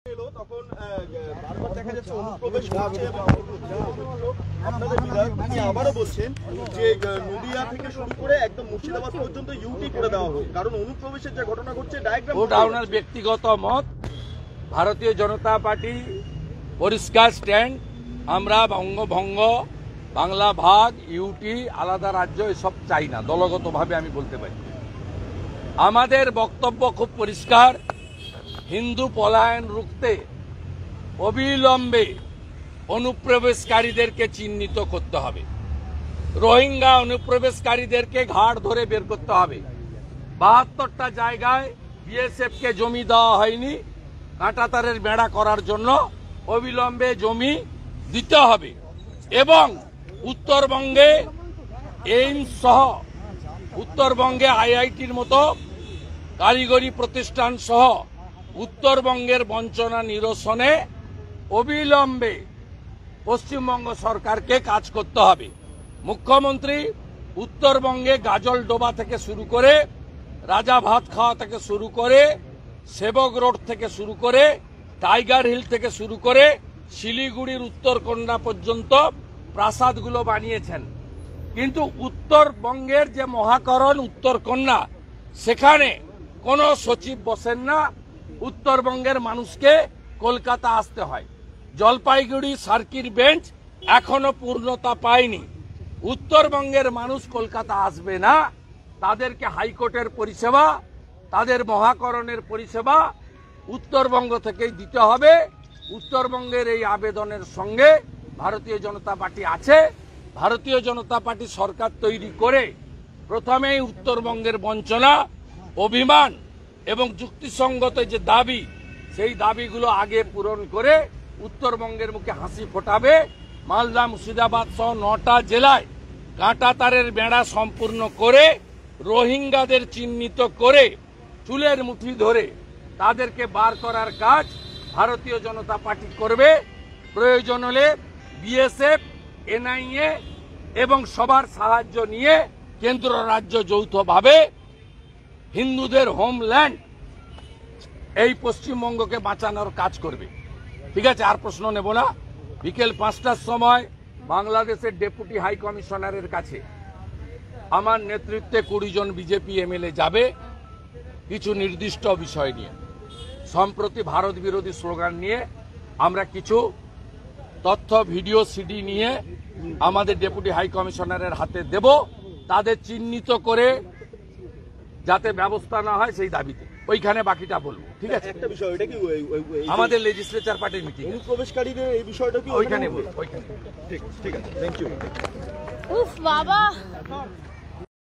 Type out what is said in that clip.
তখন বারবার দেখা যাচ্ছে অনুপ্রবেশ করছে এবং আপনাদের বিধায়ক তিনি আবারও বলছেন যে নদিয়া থেকে শুরু করে একদম মুর্শিদাবাদ পর্যন্ত ইউটি করে দেওয়া হোক, কারণ অনুপ্রবেশের যে ঘটনা ঘটছে ডায়াগ্রাম। ওটা ওনার ব্যক্তিগত মত। ভারতীয় জনতা পার্টি পরিষ্কার স্ট্যান্ড, আমরা বঙ্গভঙ্গ, বাংলা ভাগ, ইউটি, আলাদা রাজ্য এসব চাই না। দলগতভাবে আমি বলতে পারি আমাদের বক্তব্য খুব পরিষ্কার। হিন্দু পলায়ন রুখতে অবিলম্বে অনুপ্রবেশকারীদেরকে চিহ্নিত করতে হবে। রোহিঙ্গা অনুপ্রবেশকারীদেরকে ঘাড় ধরে বের করতে হবে। ৭২টা জায়গায় বিএসএফকে জমি দেওয়া হয়নি, কাঁটাতারের বেড়া করার জন্য অবিলম্বে জমি দিতে হবে। এবং উত্তরবঙ্গে এইমস সহ উত্তরবঙ্গে আইআইটির মতো কারিগরি প্রতিষ্ঠান সহ উত্তরবঙ্গের বঞ্চনা নিরসনে অবিলম্বে পশ্চিমবঙ্গ সরকারকে কাজ করতে হবে। মুখ্যমন্ত্রী উত্তরবঙ্গে গাজলডোবা থেকে শুরু করে, রাজা ভাত খাওয়া থেকে শুরু করে, সেবক রোড থেকে শুরু করে, টাইগার হিল থেকে শুরু করে শিলিগুড়ির উত্তরকন্যা পর্যন্ত প্রাসাদগুলো বানিয়েছেন। কিন্তু উত্তরবঙ্গের যে মহাকরণ উত্তরকন্যা, সেখানে কোনো সচিব বসেন না। উত্তরবঙ্গের মানুষকে কলকাতা আসতে হয়। জলপাইগুড়ি সার্কিট বেঞ্চ এখনো পূর্ণতা পায়নি। উত্তরবঙ্গের মানুষ কলকাতা আসবে না। তাদেরকে হাইকোর্টের পরিষেবা, তাদের মহাকরণের পরিষেবা উত্তরবঙ্গ থেকেই দিতে হবে। উত্তরবঙ্গের এই আবেদনের সঙ্গে ভারতীয় জনতা পার্টি আছে। ভারতীয় জনতা পার্টি সরকার তৈরি করে প্রথমেই উত্তরবঙ্গের বঞ্চনা, অভিমান এবং যুক্তিসঙ্গত যে দাবি, সেই দাবিগুলো আগে পূরণ করে উত্তরবঙ্গের মুখে হাসি ফোটাবে। মালদা, মুর্শিদাবাদ সহ ৯টা জেলায় কাঁটাতারের বেড়া সম্পূর্ণ করে, রোহিঙ্গাদের চিহ্নিত করে চুলের মুঠি ধরে তাদেরকে বার করার কাজ ভারতীয় জনতা পার্টি করবে। প্রয়োজন হলে বিএসএফ, এনআইএ এবং সবার সাহায্য নিয়ে কেন্দ্র রাজ্য যৌথভাবে হিন্দুদের হোমল্যান্ড এই পশ্চিমবঙ্গকে বাঁচানোর কাজ করবে। ঠিক আছে, আর প্রশ্ন নেব না। বিকেল ৫টার সময় বাংলাদেশের ডেপুটি হাই কমিশনারের কাছে আমার নেতৃত্বে ২০ জন বিজেপি এমএলএ যাবে কিছু নির্দিষ্ট বিষয় নিয়ে। সম্প্রতি ভারত বিরোধী স্লোগান নিয়ে আমরা কিছু তথ্য, ভিডিও, সিডি নিয়ে আমাদের ডেপুটি হাই কমিশনারের হাতে দেব, তাদের চিহ্নিত করে যাতে ব্যবস্থা না হয় সেই দাবিতে। ওইখানে বাকিটা বলবো। ঠিক আছে, একটা বিষয়, এটা কি আমাদের লেজিসলেচার পার্টির মিটিং, অনুপ্রবেশকারীদের এই বিষয়টা কি ওইখানে বলবো। ঠিক আছে, থ্যাংক ইউ। উফ বাবা।